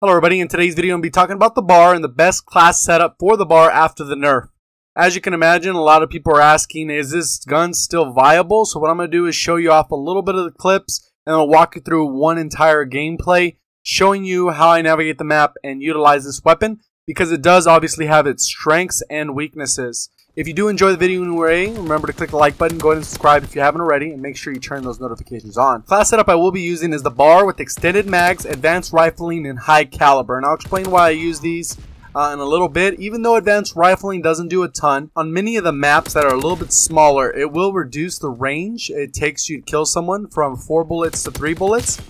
Hello everybody, in today's video I'm going to be talking about the bar and the best class setup for the bar after the nerf. As you can imagine, a lot of people are asking, is this gun still viable? So what I'm going to do is show you off a little bit of the clips and I'll walk you through one entire gameplay showing you how I navigate the map and utilize this weapon, because it does obviously have its strengths and weaknesses. If you do enjoy the video anyway, remember to click the like button, go ahead and subscribe if you haven't already, and make sure you turn those notifications on. Class setup I will be using is the bar with extended mags, advanced rifling, and high caliber. And I'll explain why I use these in a little bit. Even though advanced rifling doesn't do a ton, on many of the maps that are a little bit smaller, it will reduce the range it takes you to kill someone from 4 bullets to 3 bullets.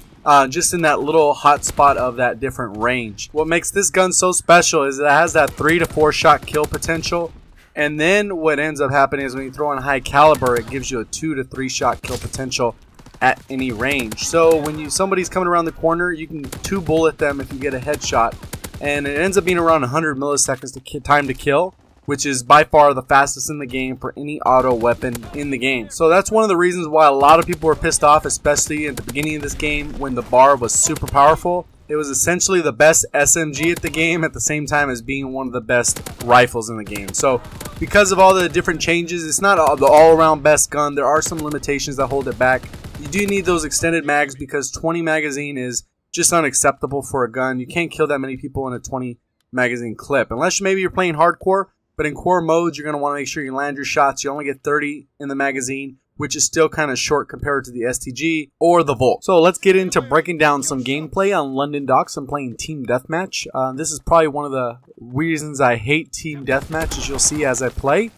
Just in that little hot spot of that different range. What makes this gun so special is it has that 3 to 4 shot kill potential. And then what ends up happening is when you throw in high caliber, it gives you a 2 to 3 shot kill potential at any range. So when somebody's coming around the corner, you can 2 bullet them if you get a headshot, and it ends up being around 100 milliseconds time to kill, which is by far the fastest in the game for any auto weapon in the game. So that's one of the reasons why a lot of people were pissed off, especially at the beginning of this game when the bar was super powerful. It was essentially the best SMG at the game at the same time as being one of the best rifles in the game. So because of all the different changes, it's not the all-around best gun. There are some limitations that hold it back. You do need those extended mags because 20 magazine is just unacceptable for a gun. You can't kill that many people in a 20 magazine clip unless maybe you're playing hardcore. But in core modes, you're going to want to make sure you land your shots. You only get 30 in the magazine, which is still kind of short compared to the STG or the Volt. So let's get into breaking down some gameplay on London Docks. I'm playing Team Deathmatch. This is probably one of the reasons I hate Team Deathmatch, as you'll see as I play.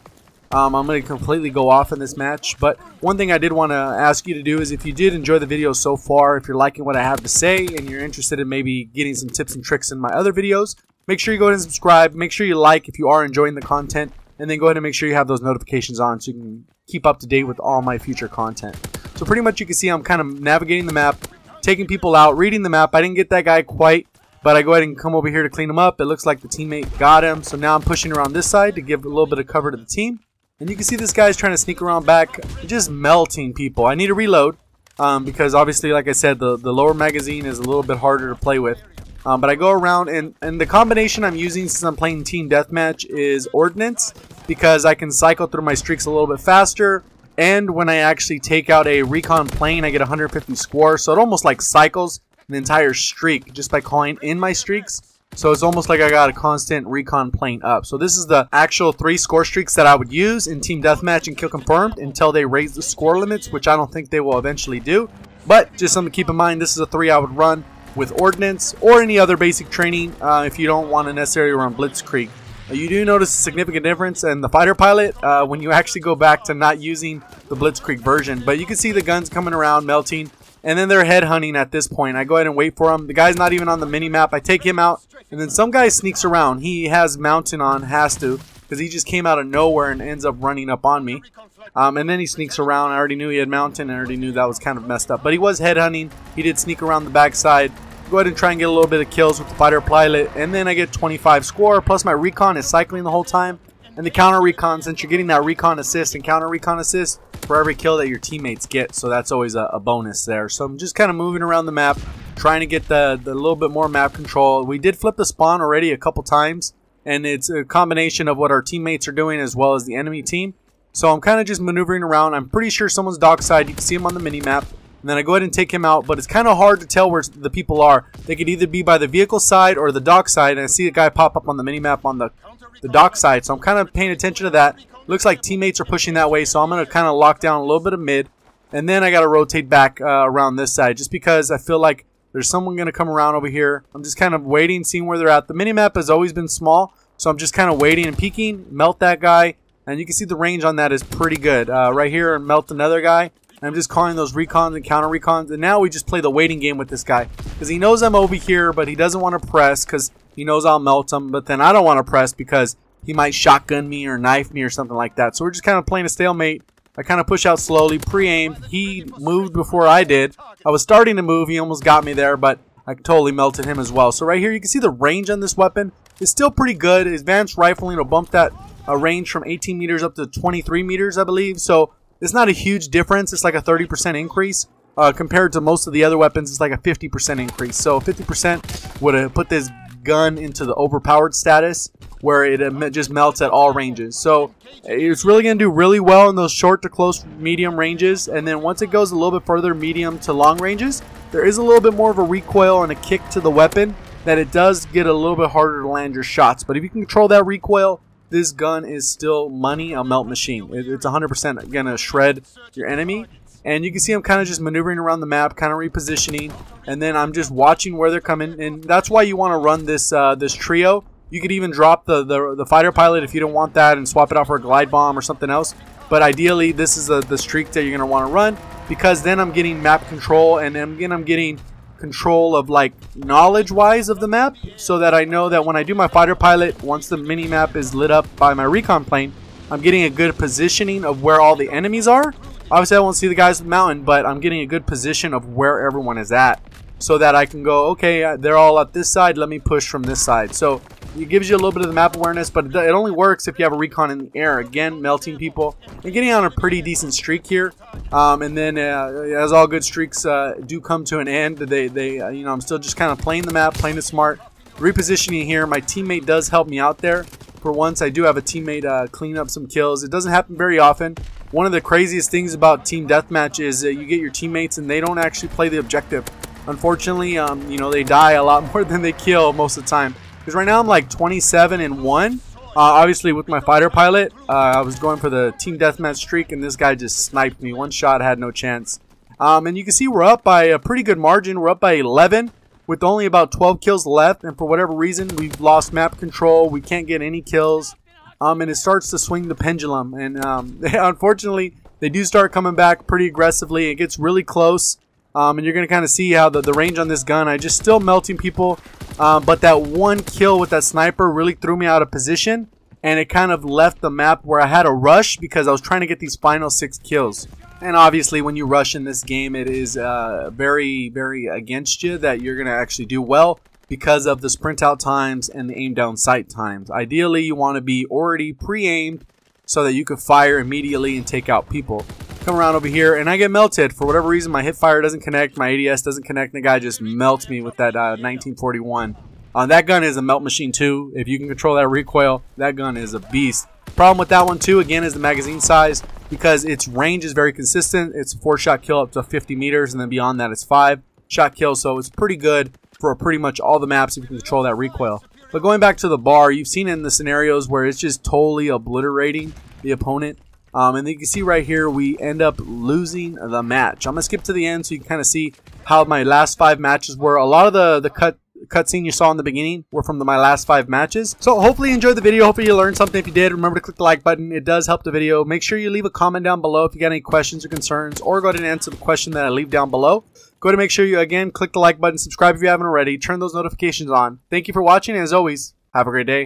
I'm going to completely go off in this match. But one thing I did want to ask you to do is, if you did enjoy the video so far, if you're liking what I have to say and you're interested in maybe getting some tips and tricks in my other videos, make sure you go ahead and subscribe. Make sure you like if you are enjoying the content. And then go ahead and make sure you have those notifications on so you can keep up to date with all my future content. So pretty much you can see I'm kind of navigating the map, taking people out, reading the map. I didn't get that guy quite, but I go ahead and come over here to clean him up. It looks like the teammate got him. So now I'm pushing around this side to give a little bit of cover to the team. And you can see this guy's trying to sneak around back, just melting people. I need to reload because obviously, like I said, the lower magazine is a little bit harder to play with. But I go around, and the combination I'm using since I'm playing Team Deathmatch is Ordnance, because I can cycle through my streaks a little bit faster, and when I actually take out a recon plane, I get 150 score, so it almost like cycles an entire streak just by calling in my streaks. So it's almost like I got a constant recon plane up. So this is the actual 3 score streaks that I would use in Team Deathmatch and Kill Confirmed until they raise the score limits, which I don't think they will eventually do. But just something to keep in mind, this is a 3 I would run with Ordnance or any other basic training if you don't want to necessarily run Blitzkrieg. You do notice a significant difference in the fighter pilot when you actually go back to not using the Blitzkrieg version. But you can see the guns coming around, melting, and then they're headhunting at this point. I go ahead and wait for him. The guy's not even on the mini-map. I take him out, and then some guy sneaks around. He has mountain on, has to, because he just came out of nowhere and ends up running up on me. And then he sneaks around. I already knew he had mountain. I already knew that was kind of messed up. But he was headhunting. He did sneak around the backside. Go ahead and try and get a little bit of kills with the fighter pilot, and then I get 25 score, plus my recon is cycling the whole time. And the counter recon, since you're getting that recon assist and counter recon assist for every kill that your teammates get, so that's always a bonus there. So I'm just kind of moving around the map, trying to get the little bit more map control. We did flip the spawn already a couple times, and it's a combination of what our teammates are doing as well as the enemy team. So I'm kind of just maneuvering around. I'm pretty sure someone's dockside. You can see him on the mini-map. And then I go ahead and take him out, but it's kind of hard to tell where the people are. They could either be by the vehicle side or the dock side, and I see a guy pop up on the minimap on the dock side, so I'm kind of paying attention to that. Looks like teammates are pushing that way, so I'm going to kind of lock down a little bit of mid, and then I got to rotate back around this side, just because I feel like there's someone going to come around over here. I'm just kind of waiting, seeing where they're at. The minimap has always been small, so I'm just kind of waiting and peeking, melt that guy, and you can see the range on that is pretty good. Right here, and melt another guy. I'm just calling those recons and counter recons, and now we just play the waiting game with this guy because he knows I'm over here, but he doesn't want to press because he knows I'll melt him. But then I don't want to press because he might shotgun me or knife me or something like that. So we're just kind of playing a stalemate. I kind of push out slowly, pre-aimed. He moved before I did. I was starting to move. He almost got me there, but I totally melted him as well. So right here, you can see the range on this weapon is still pretty good. Advanced rifling will bump that range from 18 meters up to 23 meters, I believe. So it's not a huge difference. It's like a 30% increase. compared to most of the other weapons, it's like a 50% increase. So 50% would have put this gun into the overpowered status, where it just melts at all ranges. So it's really going to do really well in those short to close medium ranges, and then once it goes a little bit further medium to long ranges, there is a little bit more of a recoil and a kick to the weapon that it does get a little bit harder to land your shots. But if you can control that recoil, this gun is still money, a melt machine. It's 100% going to shred your enemy. And you can see I'm kind of just maneuvering around the map, kind of repositioning, and then I'm just watching where they're coming. And that's why you want to run this this trio. You could even drop the fighter pilot if you don't want that and swap it out for a glide bomb or something else. But ideally, this is the streak that you're going to want to run, because then I'm getting map control, and then again I'm getting control of, like, knowledge-wise of the map, so that I know that when I do my fighter pilot, once the mini map is lit up by my recon plane, I'm getting a good positioning of where all the enemies are. Obviously, I won't see the guys with the mountain, but I'm getting a good position of where everyone is at, so that I can go, okay, they're all at this side, let me push from this side. So it gives you a little bit of the map awareness, but it only works if you have a recon in the air. Again, melting people and getting on a pretty decent streak here. And then, as all good streaks do come to an end, you know, I'm still just kind of playing the map, playing it smart, repositioning here. My teammate does help me out there. For once, I do have a teammate clean up some kills. It doesn't happen very often. One of the craziest things about team deathmatch is that you get your teammates and they don't actually play the objective. Unfortunately, you know, they die a lot more than they kill most of the time. Because right now I'm like 27-1. Obviously, with my fighter pilot, I was going for the team deathmatch streak, and this guy just sniped me. One shot, I had no chance. And you can see we're up by a pretty good margin. We're up by 11 with only about 12 kills left. And for whatever reason, we've lost map control. We can't get any kills. And it starts to swing the pendulum. And unfortunately, they do start coming back pretty aggressively. It gets really close. And you're going to kind of see how the range on this gun, I just still melting people. But that one kill with that sniper really threw me out of position. And it kind of left the map where I had to rush, because I was trying to get these final 6 kills. And obviously, when you rush in this game, it is very, very against you that you're going to actually do well, because of the sprint out times and the aim down sight times. Ideally, you want to be already pre-aimed so that you can fire immediately and take out people. Come around over here, and I get melted. For whatever reason, my hip fire doesn't connect, my ADS doesn't connect, and the guy just melts me with that 1941. That gun is a melt machine too. If you can control that recoil, that gun is a beast. Problem with that one too, again, is the magazine size, because its range is very consistent. It's a 4-shot kill up to 50 meters, and then beyond that it's 5-shot kill, so it's pretty good for pretty much all the maps if you can control that recoil. But going back to the bar, you've seen it in the scenarios where it's just totally obliterating the opponent. And then you can see right here, we end up losing the match. I'm going to skip to the end so you can kind of see how my last 5 matches were. A lot of the cutscene you saw in the beginning were from my last 5 matches. So hopefully you enjoyed the video. Hopefully you learned something. If you did, remember to click the like button. It does help the video. Make sure you leave a comment down below if you got any questions or concerns, or go ahead and answer the question that I leave down below. Go ahead and make sure you, again, click the like button, subscribe if you haven't already, turn those notifications on. Thank you for watching, and as always, have a great day.